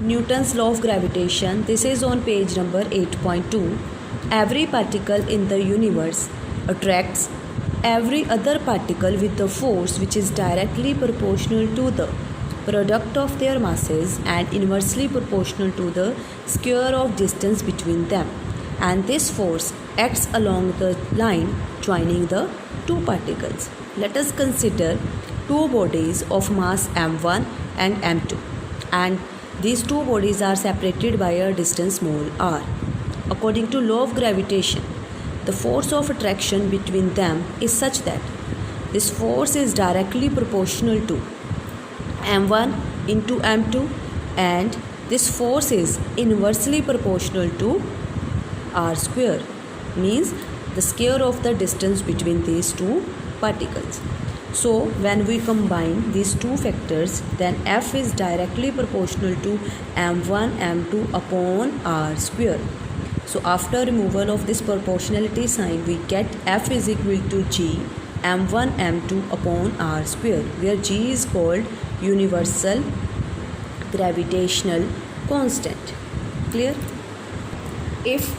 Newton's law of gravitation. This is on page number 8.2. Every particle in the universe attracts every other particle with a force which is directly proportional to the product of their masses and inversely proportional to the square of distance between them. And this force acts along the line joining the two particles. Let us consider two bodies of mass m1 and m2, and these two bodies are separated by a distance small r. According to law of gravitation, the force of attraction between them is such that this force is directly proportional to m1 into m2, and this force is inversely proportional to r square, means the square of the distance between these two particles. So when we combine these two factors, then F is directly proportional to m1 m2 upon r square. So after removal of this proportionality sign, we get F is equal to G m1 m2 upon r square, where G is called universal gravitational constant. Clear? If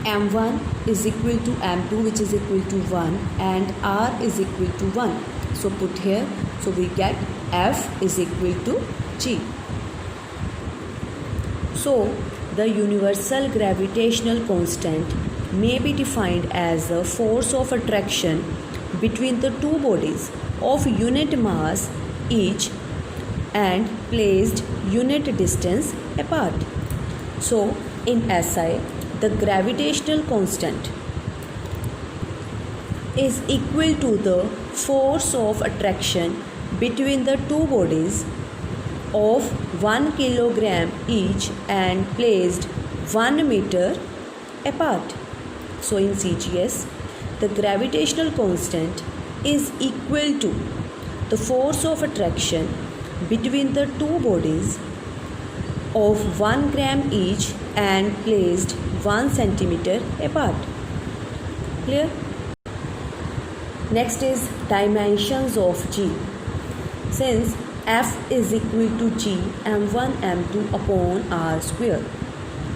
m1 is equal to m2, which is equal to 1, and r is equal to 1, so put here, so we get F is equal to G. So the universal gravitational constant may be defined as the force of attraction between the two bodies of unit mass each and placed unit distance apart. So in SI, the gravitational constant is equal to the force of attraction between the two bodies of 1 kilogram each and placed 1 meter apart. So in CGS, the gravitational constant is equal to the force of attraction between the two bodies of 1 gram each and placed 1 centimeter apart. Clear? Next is dimensions of G. Since F is equal to G m1 m2 upon r square,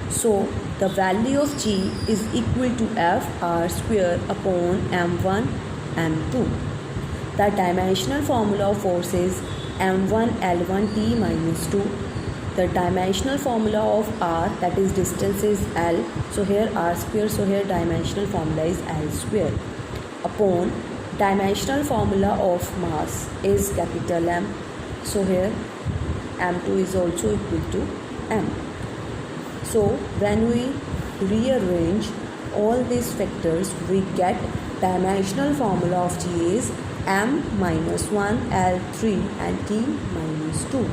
so the value of G is equal to F r square upon m1 m2. The dimensional formula of force is m1 L1 T minus 2. The dimensional formula of r, that is distance, is L. So here r square, so here dimensional formula is L square, upon dimensional formula of mass is capital M. So here m2 is also equal to m. So when we rearrange all these factors, we get dimensional formula of G is m minus 1 L3 and T minus 2.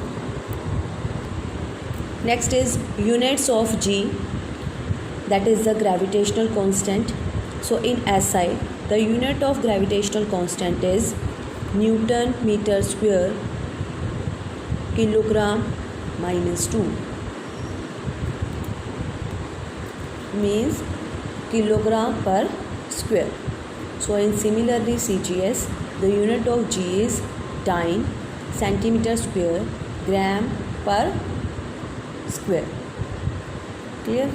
Next is units of G, that is the gravitational constant. So in SI, the unit of gravitational constant is Newton meter square kilogram minus 2, means kilogram per square. So in similarly CGS, the unit of G is dyne centimeter square gram per square. Clear?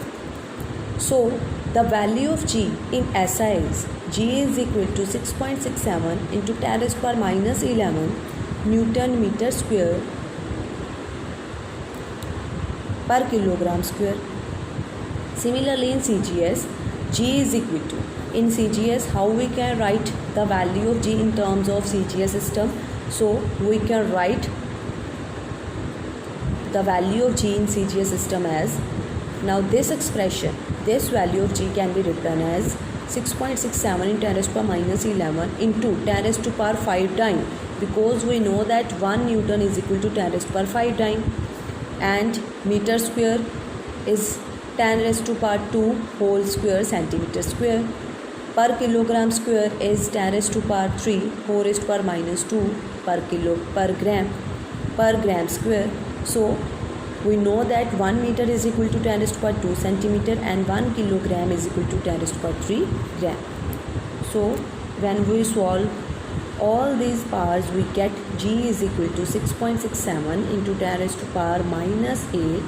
So the value of G in SI is G is equal to 6.67 into 10 raised to power minus 11 Newton meter square per kilogram square. Similarly in CGS, G is equal to, in CGS, how we can write the value of G in terms of CGS system? So we can write the value of G in CGS system as, now this expression, this value of G can be written as 6.67 into 10 raised to power minus 11 into 10 raised to power 5 dyne, because we know that 1 Newton is equal to 10 raised to power 5 dyne, and meter square is 10 raised to power 2 whole square centimeter square, per kilogram square is 10 raised to power 3 4 raised to power minus 2 per gram square. So we know that 1 meter is equal to 10 raised to power 2 centimeter and 1 kilogram is equal to 10 raised to power 3 gram. So when we solve all these powers, we get G is equal to 6.67 into 10 raised to power minus 8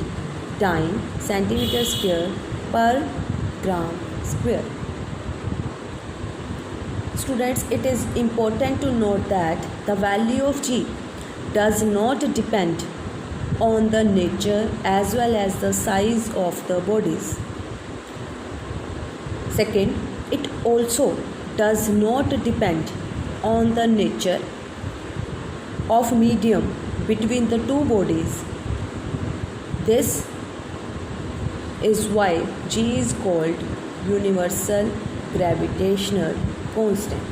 time centimeter square per gram square. Students, it is important to note that the value of G does not depend on the nature as well as the size of the bodies. Second, it also does not depend on the nature of medium between the two bodies. This is why G is called universal gravitational constant.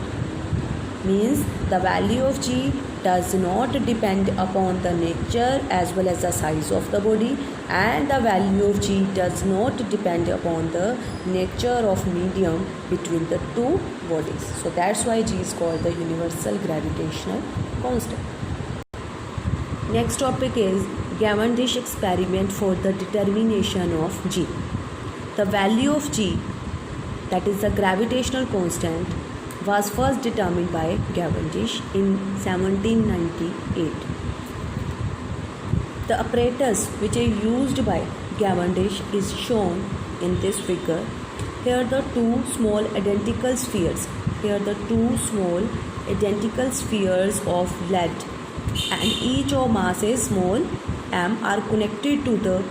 Means the value of G does not depend upon the nature as well as the size of the body, and the value of G does not depend upon the nature of medium between the two bodies. So that's why G is called the universal gravitational constant. Next topic is Cavendish experiment for the determination of G. The value of G, that is the gravitational constant, was first determined by Cavendish in 1798. The apparatus which is used by Cavendish is shown in this figure. Here the two small identical spheres. Here the two small identical spheres of lead, and each of mass is small m, are connected to the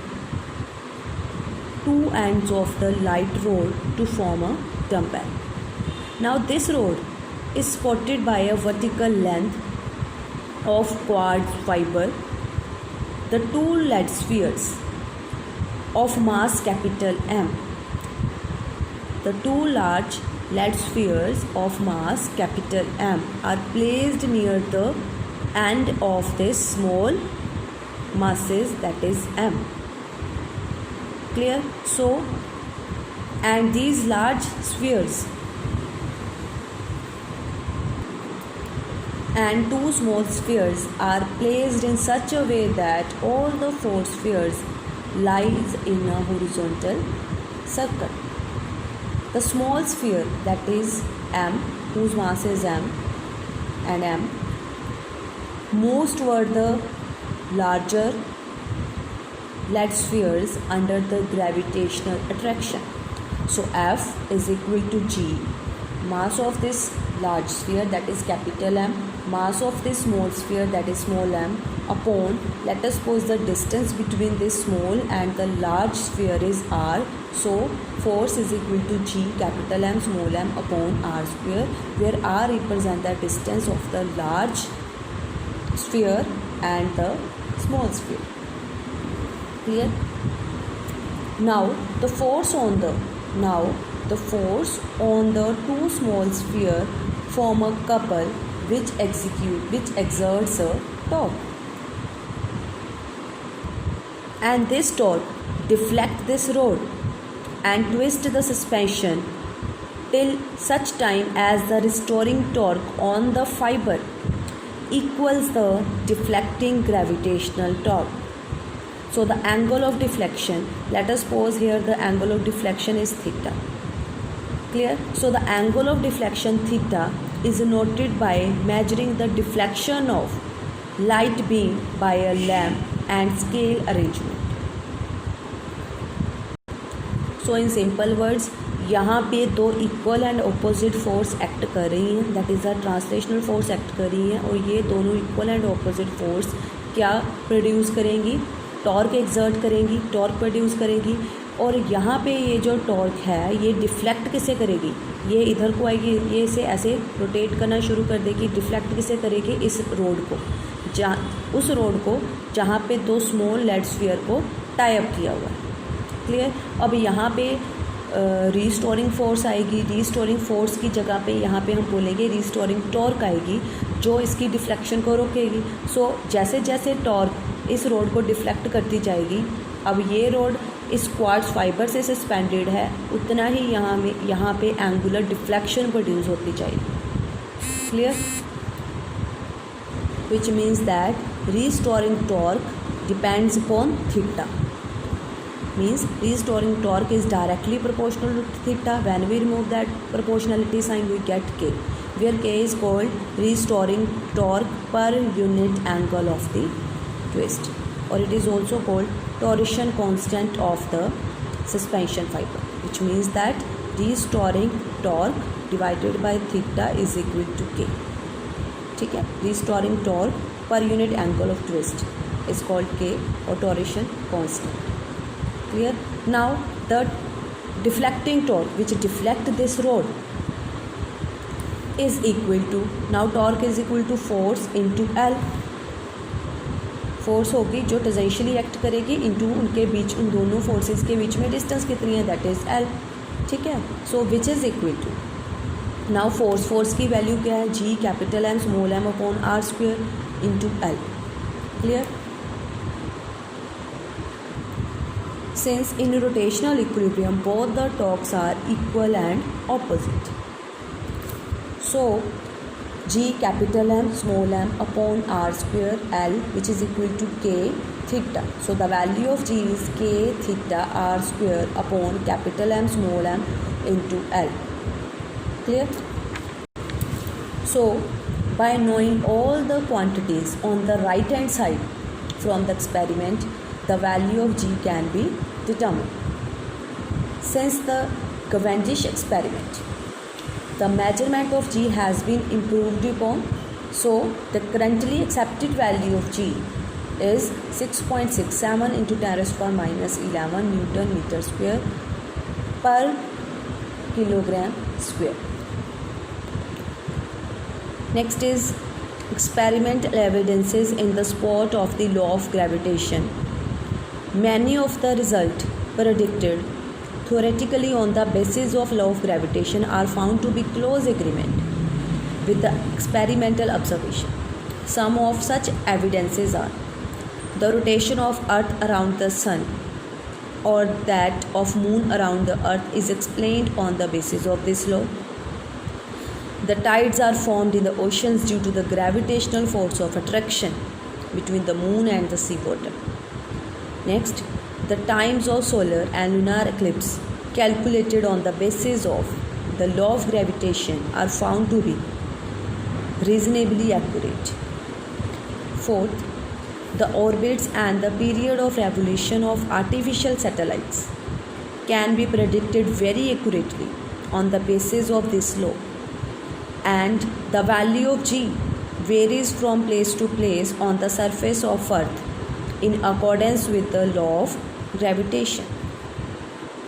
two ends of the light rod to form a dumbbell. Now this rod is supported by a vertical length of quartz fiber. The two lead spheres of mass capital M. The two large lead spheres of mass capital M are placed near the end of this small masses, that is M. Clear? So, and these large spheres and two small spheres are placed in such a way that all the four spheres lies in a horizontal circle. The small sphere, that is M, whose mass is M and M, moves toward the larger lead spheres under the gravitational attraction. So F is equal to G, mass of this large sphere, that is capital M, mass of this small sphere, that is small m, upon, let us suppose the distance between this small and the large sphere is r. So force is equal to G, capital M, small m, upon r square, where r represents the distance of the large sphere and the small sphere. Clear? Now the force on the two small sphere form a couple which exerts a torque, and this torque deflect this rod and twist the suspension till such time as the restoring torque on the fiber equals the deflecting gravitational torque. So the angle of deflection, let us suppose here the angle of deflection is theta. Clear? So the angle of deflection theta is noted by measuring the deflection of light beam by a lamp and scale arrangement. So in simple words, यहाँ पे दो equal and opposite force act कर रही हैं, that is the translational force act कर रही हैं, और ये दोनों इक्वल एंड ऑपोजिट फोर्स क्या प्रोड्यूस करेंगी? टॉर्क एक्सर्ट करेंगी, टॉर्क प्रोड्यूस करेंगी। और यहाँ पे ये जो टॉर्क है ये डिफ्लेक्ट किसे करेगी? ये इधर को आएगी, ये इसे ऐसे रोटेट करना शुरू कर देगी। डिफ्लेक्ट किसे करेगी? इस रोड को, उस रोड को जहाँ पे दो स्मॉल लेड स्फीयर को टाई अप किया हुआ है। क्लियर? अब यहाँ पे रीस्टोरिंग फोर्स आएगी। रीस्टोरिंग फोर्स की जगह पे यहाँ पे हम बोलेंगे रीस्टोरिंग टॉर्क आएगी, जो इसकी डिफ्लेक्शन को रोकेगी। सो जैसे जैसे टॉर्क इस रोड को डिफ्लेक्ट करती जाएगी, अब ये रोड इस क्वार्ट्ज फाइबर से सस्पेंडेड है, उतना ही यहाँ पे एंगुलर डिफ्लेक्शन प्रोड्यूस होती जाएगी। Clear? Which means that restoring torque depends upon theta. Means restoring torque is directly proportional to theta. When we remove that proportionality sign, we get K, where K is called restoring torque per unit angle of the twist, or it is also called torsion constant of the suspension fiber, which means that restoring torque divided by theta is equal to K. ठीक है, restoring torque per unit angle of twist is called K or torsion constant. Clear? Now the deflecting torque which deflect this rod is equal to, now torque is equal to force into L. Force होगी जो tangentially act करेगी into उनके बीच, उन दोनों forces के बीच में distance कितनी है, दैट इज़ L. ठीक है, so which is equal to, now force की वैल्यू क्या है, G capital M small m upon R square into L. Clear? Since in rotational equilibrium both the torques are equal and opposite, so G capital M small m upon R square L, which is equal to K theta. So the value of G is K theta R square upon capital M small m into L. Clear? So by knowing all the quantities on the right hand side from the experiment, the value of G can be determined. Since the Cavendish experiment, the measurement of G has been improved upon, so the currently accepted value of G is 6.67 into 10 raised to power minus 11 Newton meter square per kilogram square. Next is experimental evidences in the support of the law of gravitation. Many of the results predicted theoretically on the basis of law of gravitation are found to be close agreement with the experimental observation. Some of such evidences are the rotation of earth around the sun or that of moon around the earth is explained on the basis of this law. The tides are formed in the oceans due to the gravitational force of attraction between the moon and the sea water. Next, the times of solar and lunar eclipse calculated on the basis of the law of gravitation are found to be reasonably accurate. Fourth, the orbits and the period of revolution of artificial satellites can be predicted very accurately on the basis of this law, and the value of G varies from place to place on the surface of Earth in accordance with the law of gravitation.